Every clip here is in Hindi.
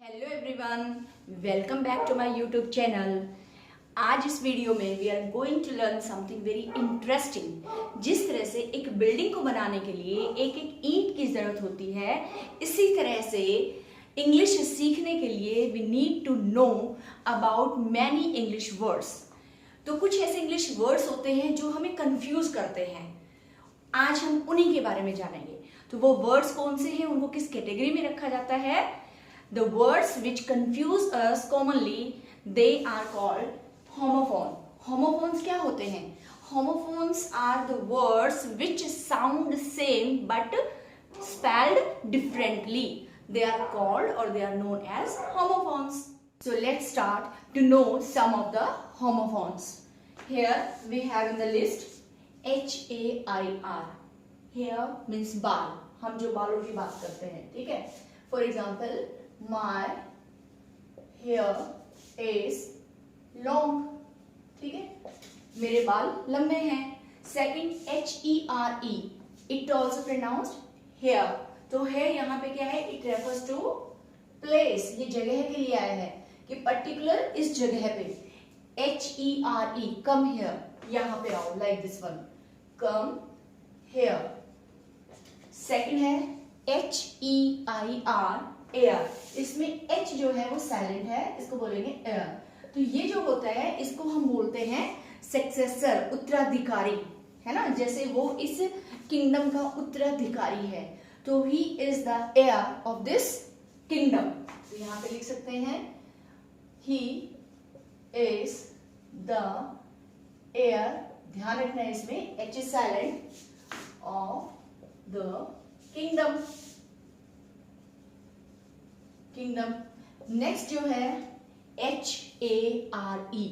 Hello everyone, welcome back to my YouTube channel. आज इस वीडियो में we are going to learn something very interesting. जिस तरह से एक बिल्डिंग को बनाने के लिए एक एक ईंट की जरूरत होती है, इसी तरह से इंग्लिश सीखने के लिए we need to know about many English words. तो कुछ ऐसे इंग्लिश वर्ड्स होते हैं जो हमें कंफ्यूज करते हैं। आज हम उन्हीं के बारे में जानेंगे। तो वो वर्ड्स कौन से हैं, उनको किस कैटेगरी में रखा जाता है? The words which confuse us commonly, they are called homophone. Homophones क्या होते हैं? Homophones are the words which sound same but spelled differently. They are called or they are known as homophones. So let's start to know some of the homophones. Here we have in the list HAIR. Hair means बाल. हम जो बालों की बात करते हैं, ठीक है? For example, my hair is long. ठीक है, मेरे बाल लंबे हैं. Second HERE, it also pronounced hair. तो हेयर यहाँ पे क्या है? It refers to place. ये जगह के लिए आया है कि पर्टिकुलर इस जगह पे. HERE, कम हेयर, यहाँ पे आओ, like this one, come here. Second है HEIR, एयर. इसमें H जो है वो साइलेंट है, इसको बोलेंगे एयर. तो ये जो होता है इसको हम बोलते हैं सक्सेसर, उत्तराधिकारी, है ना? जैसे वो इस किंगडम का उत्तराधिकारी है, तो he is the air of this kingdom. तो यहां पे लिख सकते हैं ही इज द एयर. ध्यान रखना है इसमें H is silent, of the kingdom. Next जो है HARE,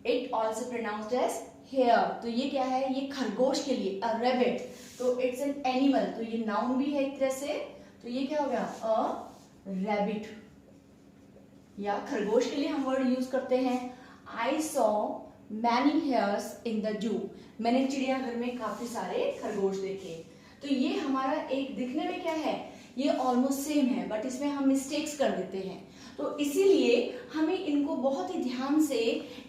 it also pronounced as hair. तो ये क्या है? ये खरगोश के लिए, अ रैबिट. तो इट्स एन एनिमल, तो ये नाउन भी है एक तरह से. तो ये क्या हो गया? अ रैबिट, या खरगोश के लिए हम वर्ड यूज करते हैं. I saw many hairs in the zoo. मैंने चिड़ियाघर में काफी सारे खरगोश देखे. तो ये हमारा एक दिखने में क्या है? ये ऑलमोस्ट सेम है, बट इसमें हम मिस्टेक्स कर देते हैं. तो इसीलिए हमें इनको बहुत ही ध्यान से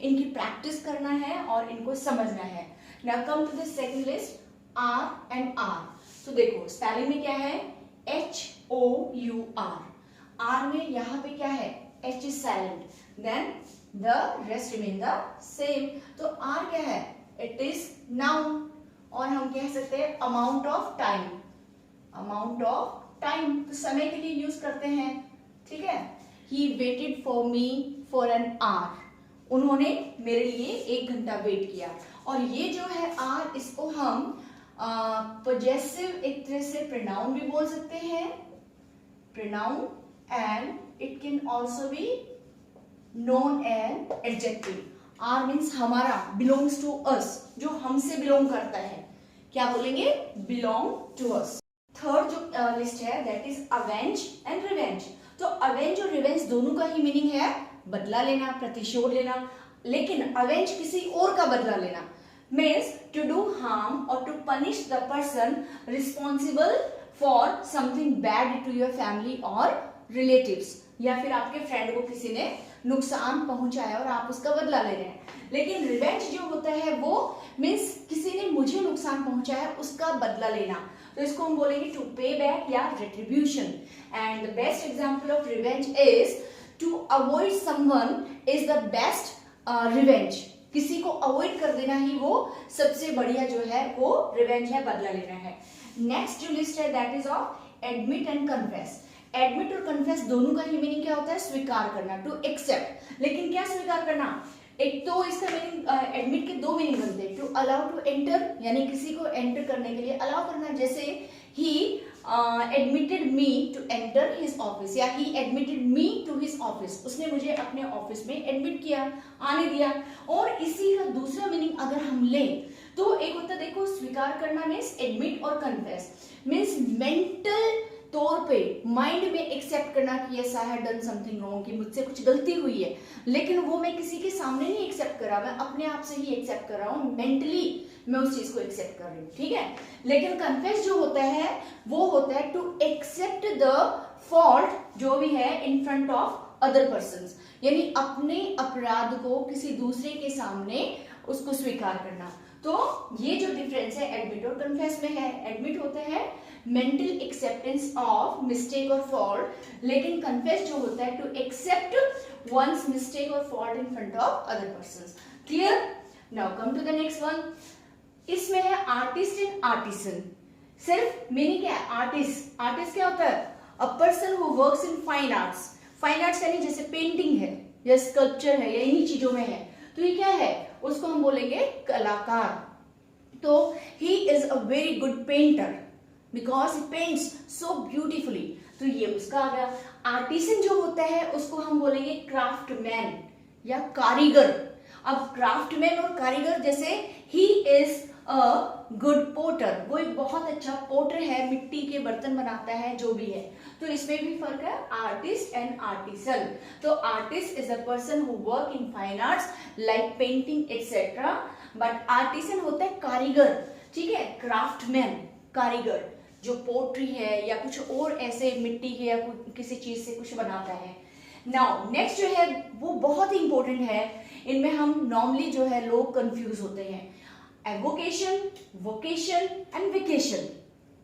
इनकी प्रैक्टिस करना है और इनको समझना है. Now come to the second list, hour and our. तो देखो स्पेलिंग में क्या है? HOUR. आर में यहाँ पे क्या है? H is silent, then the rest remain the same. तो आर क्या है? It is noun. और हम कह सकते हैं amount of time. Amount of time तो समय के लिए यूज करते हैं, ठीक है? He waited for me for an hour. उन्होंने मेरे लिए 1 घंटा वेट किया. और ये जो है आर, इसको हम पॉजेसिव एक तरह से प्रोनाउन भी बोल सकते हैं, pronoun, and it can also be known as adjective. Our means हमारा, बिलोंग्स टू अस, जो हमसे बिलोंग करता है. क्या बोलेंगे? Belong to us. थर्ड जो लिस्ट है that is avenge and revenge. तो अवेंज और रिवेंज दोनों का ही मीनिंग है बदला लेना, प्रतिशोध लेना. लेकिन अवेंज किसी और का बदला लेना मीन्स टू डू हार्म और to punish the person responsible for something bad to your family और रिलेटिव्स. या फिर आपके फ्रेंड को किसी ने नुकसान पहुंचाया और आप उसका बदला ले रहे हैं. लेकिन रिवेंज जो होता है वो मीन्स किसी ने मुझे नुकसान पहुंचाया, उसका बदला लेना. तो इसको हम बोलेंगे टू पे बैक या retribution. And the best example of revenge is to avoid someone is the best revenge. किसी को अवॉइड कर देना ही वो सबसे बढ़िया जो है वो रिवेंज है, बदला लेना है. नेक्स्ट जो लिस्ट है that is of admit and confess. Admit और कन्फेस दोनों का ही मीनिंग क्या होता है? स्वीकार करना, टू एक्सेप्ट. लेकिन क्या स्वीकार करना? एक तो इसका मीनिंग, एडमिट के 2 मीनिंग बनते हैं. टू अलाउ टू एंटर, यानी किसी को एंटर करने के लिए अलाउ करना. जैसे he admitted me to enter his office, या he admitted me to his office. उसने मुझे अपने ऑफिस में एडमिट किया, आने दिया. और इसी का दूसरा मीनिंग अगर हम लें तो एक होता है, देखो, स्वीकार करना मीन्स एडमिट और कन्फेस मीन्स मेंटल तौर पे माइंड में एक्सेप्ट करना कि yes I have done something wrong, कि मुझसे कुछ गलती हुई है. लेकिन वो मैं किसी के सामने नहीं एक्सेप्ट कर रहा, मैं अपने आप से ही एक्सेप्ट कर रहा हूँ. मेंटली मैं उस चीज को एक्सेप्ट कर रही हूँ, ठीक है। लेकिन कन्फेस जो होता है वो होता है टू एक्सेप्ट द फॉल्ट जो भी है इन फ्रंट ऑफ अदर पर्सन्स, यानी अपने अपराध को किसी दूसरे के सामने उसको स्वीकार करना। तो ये जो डिफरेंस है एडमिट और कन्फेस में है, एडमिट होता है मेंटल एक्सेप्टेंस ऑफ मिस्टेक और फॉल्ट, लेकिन कन्फेस जो होता है टू एक्सेप्ट वंस मिस्टेक और fault in front of other persons. Clear? Now come to the next one. इसमें है आर्टिस्ट एंड आर्टिसन। सिर्फ मीनिंग क्या है? आर्टिस्ट, आर्टिस्ट क्या होता है? A person who works in fine arts. Fine arts यानी जैसे पेंटिंग है या स्कल्पचर है या इन्हीं चीजों में है, तो ये क्या है? उसको हम बोलेंगे कलाकार। तो ही is a very good painter because he paints so beautifully, तो ये उसका आ गया। आर्टिसन जो होता है उसको हम बोलेंगे क्राफ्टमैन या कारीगर। अब क्राफ्टमैन और कारीगर, जैसे ही इज अ गुड पोटर, वो एक बहुत अच्छा पोटर है, मिट्टी के बर्तन बनाता है, जो भी है। तो इसमें भी फर्क है आर्टिस्ट एंड आर्टिसन। तो artist is a person who work in fine arts like painting etcetera, but artisan होता है कारीगर, ठीक है? क्राफ्टमैन कारीगर जो पोट्री है या कुछ और ऐसे मिट्टी के या किसी चीज से कुछ बनाता है। नाउ नेक्स्ट जो है वो बहुत ही इंपॉर्टेंट है, इनमें हम नॉर्मली जो है लोग कंफ्यूज होते हैं, एवोकेशन, वोकेशन एंड वेकेशन,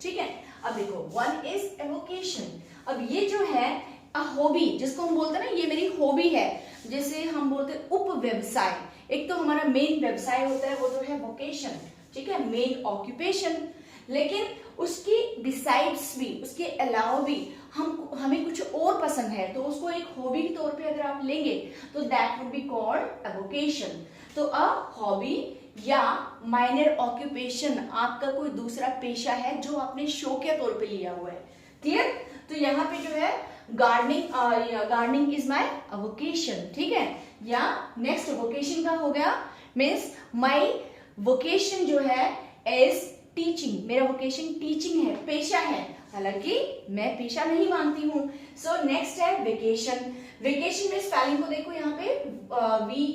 ठीक है? अब देखो, वन इज एवोकेशन। अब ये जो है अ हॉबी, जिसको हम बोलते हैं ना ये मेरी हॉबी है, जैसे हम बोलते हैं उप व्यवसाय। एक तो हमारा मेन व्यवसाय होता है वो जो है वोकेशन, ठीक है, मेन ऑक्यूपेशन, लेकिन उसकी डिसाइड्स भी, उसके अलावा भी हमें कुछ और पसंद है, तो उसको एक हॉबी के तौर पे अगर आप लेंगे तो that would be called avocation. तो अ हॉबी या माइनर ऑक्यूपेशन आपका कोई दूसरा पेशा है जो आपने शौकिया तौर पे लिया हुआ है। क्लियर? तो यहाँ पे जो है गार्डनिंग इज माय वोकेशन, ठीक है? या नेक्स्ट वोकेशन का हो गया मीन्स माय वोकेशन जो है इज टीचिंग। मेरा वोकेशन टीचिंग है, पेशा है, हालांकि मैं पेशा नहीं मानती हूँ। सो नेक्स्ट है वेकेशन। वेकेशन में स्पेलिंग को देखो, यहाँ पे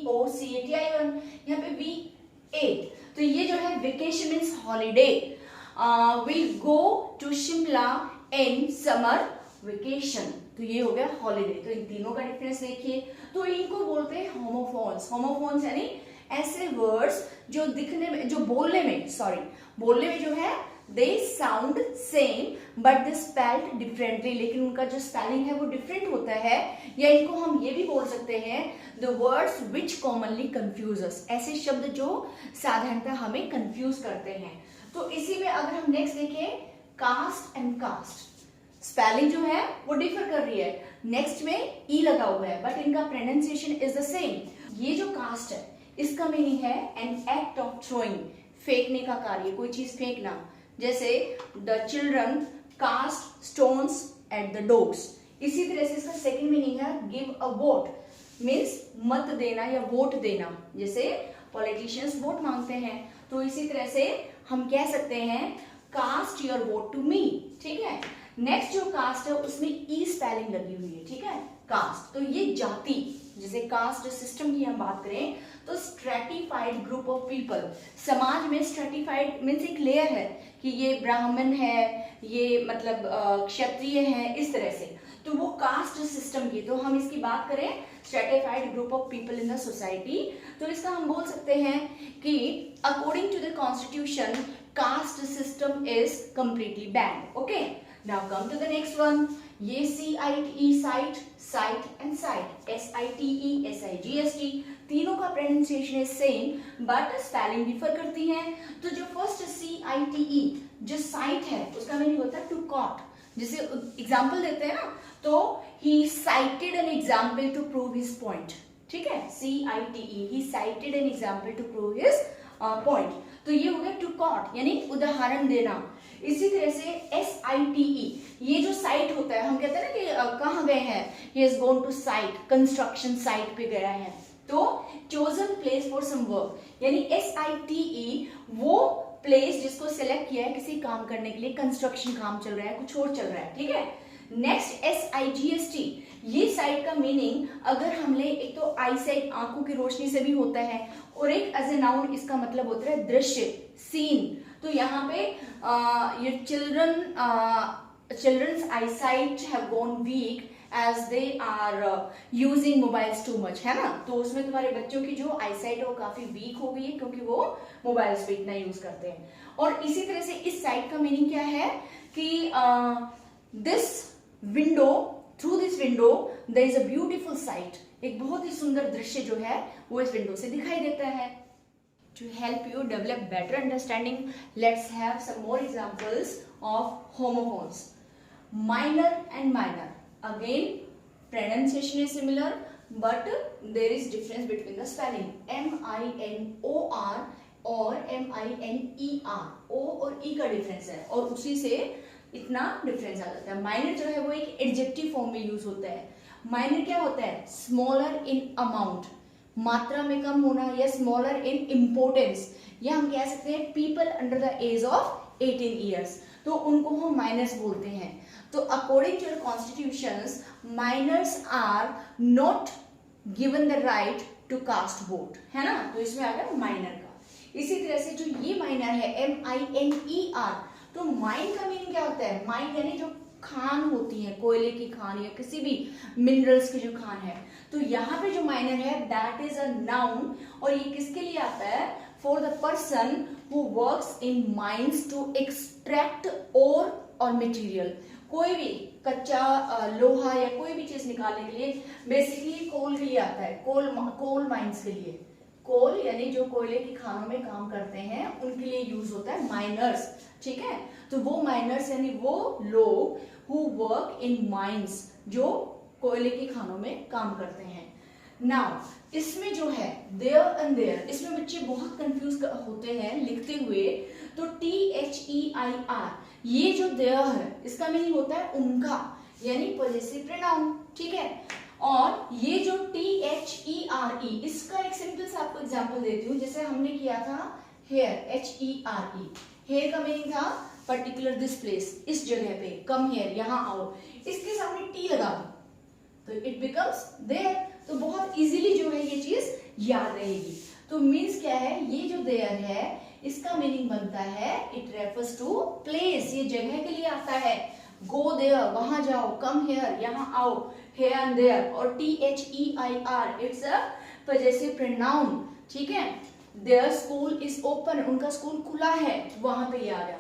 VOCATION, यहाँ पे V8। तो ये जो है vacation means holiday. Will go to Shimla in summer vacation, तो ये हो गया हॉलीडे। तो इन तीनों का डिफरेंस देखिए। तो इनको बोलते हैं होमोफोन्स। होमोफोन्स यानी ऐसे वर्ड्स जो दिखने में, जो बोलने में जो है they sound same but they spelled differently, लेकिन उनका जो स्पेलिंग है वो डिफरेंट होता है। या इनको हम ये भी बोल सकते हैं the words which commonly confuse us, ऐसे शब्द जो साधारणतः हमें कंफ्यूज करते हैं। तो इसी में अगर हम नेक्स्ट देखें कास्ट एंड कास्ट, स्पेलिंग जो है वो डिफर कर रही है, नेक्स्ट में ई लगा हुआ है बट इनका प्रोनाउंसिएशन इज द सेम। ये जो कास्ट है इसका मीनिंग है एन एक्ट ऑफ थ्रोइंग, फेंकने का कार्य, कोई चीज फेंकना, जैसे the children cast stones at the doors. इसी तरह से इसका सेकंड मीनिंग है गिव अ वोट, मीन्स मत देना या वोट देना, जैसे पॉलिटिशियंस वोट मांगते हैं। तो इसी तरह से हम कह सकते हैं cast your vote to me, ठीक है? नेक्स्ट जो कास्ट है उसमें ई स्पेलिंग लगी हुई है, ठीक है? कास्ट, तो ये जाति, जैसे कास्ट सिस्टम की हम बात करें तो स्ट्रेटिफाइड ग्रुप ऑफ पीपल। समाज में स्ट्रेटिफाइड मीन्स एक लेयर है कि ये ब्राह्मण है, ये मतलब क्षत्रिय है, इस तरह से। तो वो कास्ट सिस्टम की, तो हम इसकी बात करें stratified group of people in the society, तो इसका हम बोल सकते हैं कि according to the constitution caste system is completely banned. Okay, now come to the next one. ये CITE cite, sight and site, SITE SIGST, तीनों का pronunciation is same but spelling differ करती है। तो जो फर्स्ट CITE जो साइट है उसका मीनिंग होता है टू कॉट, जैसे एग्जाम्पल देते हैं ना, तो he cited an example to prove his point, ठीक है? CITE, he cited an example to prove his point. तो ये हो गया टू कॉट यानी उदाहरण देना। इसी तरह से SITE, ये जो साइट होता है, हम कहते हैं ना कि कहाँ गए हैं, he has gone to site, construction site पे गया है, तो chosen place for some work, यानी SITE वो प्लेस जिसको सिलेक्ट किया है किसी काम करने के लिए, कंस्ट्रक्शन काम चल रहा है, कुछ और चल रहा है, ठीक है? नेक्स्ट SIGST, ये साइट का मीनिंग अगर हम ले, एक तो आई साइट आंखों की रोशनी से भी होता है, और एक एज ए नाउन इसका मतलब होता है दृश्य, सीन। तो यहाँ पे ये children children's eyesight have gone weak as they are using mobiles too much, है ना। तो उसमें तुम्हारे बच्चों की जो आईसाइट है वो काफी वीक हो गई है क्योंकि वो मोबाइल्स पे इतना यूज करते हैं। और इसी तरह से इस साइट का मीनिंग क्या है कि this window, through this window there is a beautiful sight, एक बहुत ही सुंदर दृश्य जो है वो इस विंडो से दिखाई देता है। To help you develop better understanding, let's have some more examples of homophones. Minor and minor. Again, pronunciation is similar, but there is difference between the spelling. M-I-N-O-R और M-I-N-E-R. O और E का difference है और उसी से इतना difference आ जाता है। Minor जो है वो एक adjective form में use होता है। Minor क्या होता है? Smaller in amount. मात्रा में कम होना या स्मॉलर इन इम्पोर्टेंस, या हम कह सकते हैं people under the age of 18 years, तो उनको हम माइनर्स बोलते हैं। तो according to the constitutions minors are not given the right to cast vote, है ना। तो इसमें आ गया माइनर का। इसी तरह से जो ये माइनर है M-I-N-E-R, तो माइन का मीनिंग क्या होता है? माइन यानी जो खान होती है, कोयले की खान या किसी भी मिनरल्स की जो खान है, तो यहाँ पे जो माइनर है दैट इज अ नाउन, और ये किसके लिए आता है? For the person who works in mines to extract ore और मटेरियल। कोई भी कच्चा लोहा या कोई भी चीज निकालने के लिए बेसिकली कोल के लिए आता है, कोल माइंस के लिए। कोल यानी जो कोयले की खानों में काम करते हैं उनके लिए यूज होता है माइनर्स, ठीक है। तो वो माइनर्स यानी वो लोग हु वर्क इन माइंस, जो कोयले की खानों में काम करते हैं। नाउ इसमें जो है देयर एंड देयर, इसमें बच्चे बहुत कंफ्यूज होते हैं लिखते हुए। तो THEIR, ये जो देयर है इसका मीनिंग होता है उनका, यानी पॉजेसिव प्रोनाउन, ठीक है। और ये जो THERE, इसका एक सिंपल सा आपको एग्जांपल देती हूँ। जैसे हमने किया था हेयर, HERE, हेयर का मीनिंग था पर्टिकुलर दिस प्लेस, इस जगह पे, कम हेयर, यहाँ आओ। इसके सामने टी लगा दो तो इट बिकम्स देयर, तो बहुत इजीली जो है ये चीज याद रहेगी। तो मीन्स क्या है, ये जो देयर है इसका मीनिंग बनता है इट रेफर्स टू प्लेस, ये जगह के लिए आता है। गो देयर, वहां जाओ, कम हेयर, यहाँ आओ, हेयर एंड देयर। और THEIR it's a possessive pronoun, ठीक है। देयर स्कूल इज ओपन, उनका स्कूल खुला है, वहां पे ये आ गया।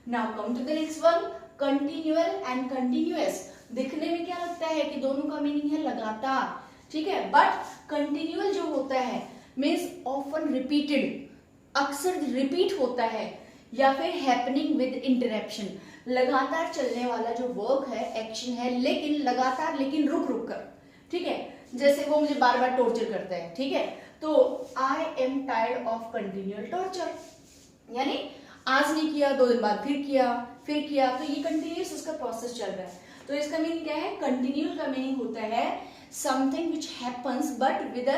Now come to the next one, continual and continuous. दिखने में क्या लगता है कि दोनों का मीनिंग है लगातार, ठीक है, बट कंटिन्यूअल जो होता है मीन्स ऑफन रिपीटेड, अक्सर रिपीट होता है, या फिर हैपनिंग विद इंटरप्शन, लगातार चलने वाला जो वर्क है, एक्शन है, लेकिन लगातार, लेकिन रुक रुक कर, ठीक है। जैसे वो मुझे बार बार टॉर्चर करता है, ठीक है, तो I am tired of continual torture, यानी आज नहीं किया, 2 दिन बाद फिर किया, तो ये कंटिन्यूअस उसका प्रोसेस चल रहा है। तो इसका मीनिंग क्या है? कंटिन्यूअल का मीनिंग होता है something which happens but with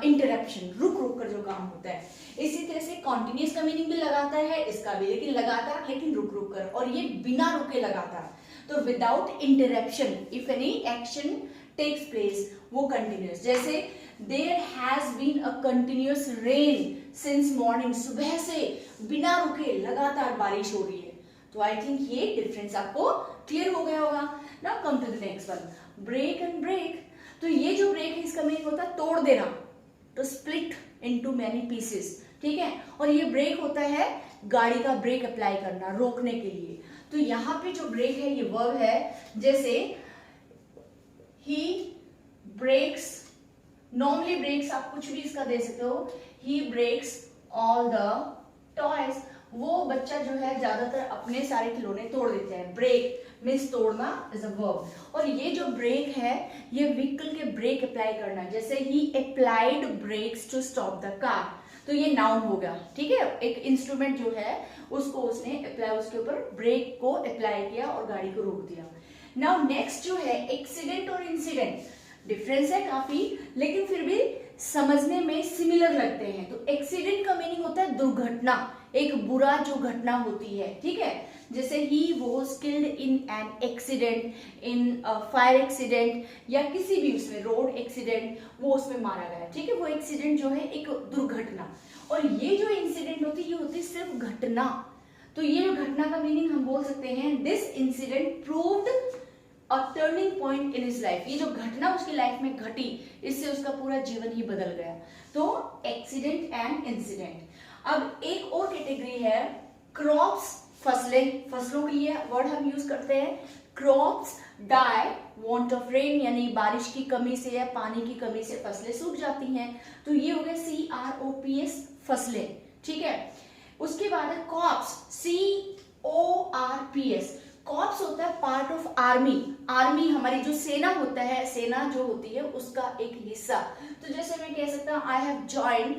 interruption, रुक रुक कर जो काम होता है। इसी तरह से कॉन्टिन्यूअस का मीनिंग भी लगातार है, इसका भी, लेकिन लगातार, लेकिन रुक रुक कर, और ये बिना रुके लगातार। तो without interruption if any action takes place, वो कंटिन्यूअस। जैसे there has been a continuous rain since morning, सुबह से बिना रुके लगातार बारिश हो रही है। तो आई थिंक ये डिफरेंस आपको क्लियर हो गया होगा। Now come to the next one, brake and break. तो ये जो ब्रेक है इसका मीनिंग होता है तोड़ देना, तो स्प्लिट इनटू मैनी पीसेस, ठीक है। और ये ब्रेक होता है गाड़ी का ब्रेक अप्लाई करना, रोकने के लिए। तो यहाँ पे जो ब्रेक है ये वर्ब है, जैसे ही ब्रेक्स, नॉर्मली ब्रेक्स आप कुछ भी इसका दे सकते हो, ही ब्रेक्स ऑल द टॉयज, वो बच्चा जो है ज्यादातर अपने सारे खिलौने तोड़ देते हैं। ब्रेक मीन्स तोड़ना इज अ वर्ब। और ये जो ब्रेक है ये व्हीकल के ब्रेक अप्लाई करना, जैसे ही applied brakes to stop the car, तो ये नाउन हो गया, ठीक है। एक इंस्ट्रूमेंट जो है उसको उसने अप्लाई, उसके ऊपर ब्रेक को अप्लाई किया और गाड़ी को रोक दिया। नाउ नेक्स्ट जो है एक्सीडेंट और इंसिडेंट, डिफरेंस है काफी, लेकिन फिर भी समझने में सिमिलर लगते हैं। तो एक्सीडेंट का मीनिंग होता है दुर्घटना, एक बुरा जो घटना होती है, ठीक है। जैसे he was killed in an accident, in fire accident, या किसी भी उसमें रोड एक्सीडेंट, वो उसमें मारा गया, ठीक है। वो एक्सीडेंट जो है एक दुर्घटना। और ये जो इंसिडेंट होती है ये होती है सिर्फ घटना। तो ये जो घटना का मीनिंग हम बोल सकते हैं this incident proved a turning point in his life. ये जो घटना उसकी लाइफ में घटी, इससे उसका पूरा जीवन ही बदल गया। तो एक्सीडेंट एंड इंसिडेंट। अब एक और कैटेगरी है क्रॉप्स, फसलें, फसलों के लिए वर्ड हम यूज करते हैं crops die want of rain, यानी बारिश की कमी से या पानी की कमी से फसलें सूख जाती हैं। तो ये हो गया CROPS, फसलें, ठीक है। उसके बाद है कॉप्स, CORPS। कॉप्स होता है पार्ट ऑफ आर्मी, आर्मी हमारी जो सेना होता है, सेना जो होती है उसका एक हिस्सा। तो जैसे मैं कह सकता हूँ I have joined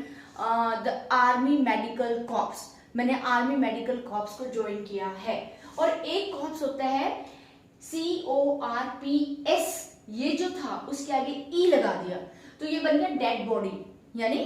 the army medical corps, मैंने आर्मी मेडिकल कॉप्स को ज्वाइन किया है। और एक कॉप्स होता है CORPS, ये जो था उसके आगे ई लगा दिया तो ये बन गया डेड बॉडी, यानी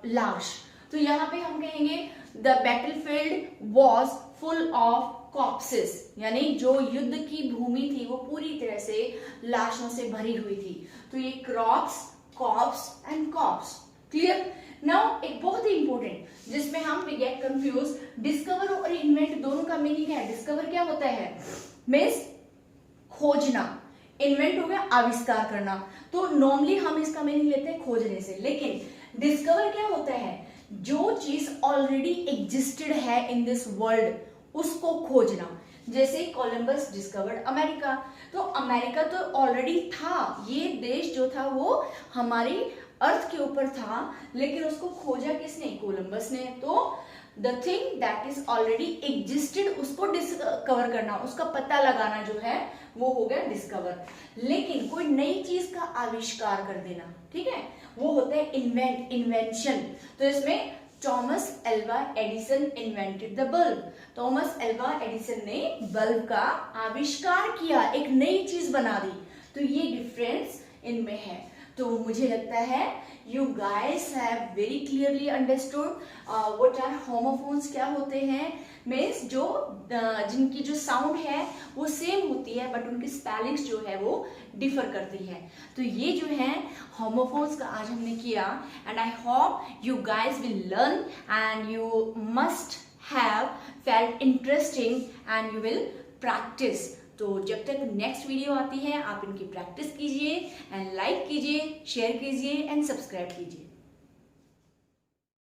लाश। तो यहाँ पे हम कहेंगे the battlefield was full of corpses, यानी जो युद्ध की भूमि थी वो पूरी तरह से लाशों से भरी हुई थी। तो ये crops, corps and corpse, clear. Now एक बहुत ही इंपॉर्टेंट जिसमें हम वी गेट कंफ्यूज, डिस्कवर और इन्वेंट दोनों का मीनिंग है। डिस्कवर क्या होता है, मीन्स खोजना, इन्वेंट हो गया आविष्कार करना। तो नॉर्मली हम इसका मीनिंग लेते हैं खोजने से, लेकिन डिस्कवर क्या होता है, जो चीज ऑलरेडी एग्जिस्टेड है इन दिस वर्ल्ड उसको खोजना। जैसे कोलंबस डिस्कवर्ड अमेरिका, तो अमेरिका तो ऑलरेडी था, ये देश जो था वो हमारी अर्थ के ऊपर था, लेकिन उसको खोजा किसने, कोलंबस ने। तो the thing that is already existed उसको डिस्कवर करना, उसका पता लगाना जो है वो हो गया डिस्कवर। लेकिन कोई नई चीज का आविष्कार कर देना, ठीक है, वो होता है इन्वेंट, इन्वेंशन। तो इसमें Thomas Alva Edison invented the bulb, Thomas Alva Edison ने बल्ब का आविष्कार किया, एक नई चीज बना दी। तो ये डिफरेंस इनमें है। तो मुझे लगता है you guys have very clearly understood what are homophones, क्या होते हैं, मीन्स जो जिनकी जो साउंड है वो सेम होती है बट उनकी स्पेलिंग्स जो है वो डिफर करती है। तो ये जो है होमोफोन्स का आज हमने किया, and I hope you guys will learn and you must have felt interesting and you will practice. तो जब तक नेक्स्ट वीडियो आती है आप इनकी प्रैक्टिस कीजिए एंड लाइक कीजिए, शेयर कीजिए एंड सब्सक्राइब कीजिए।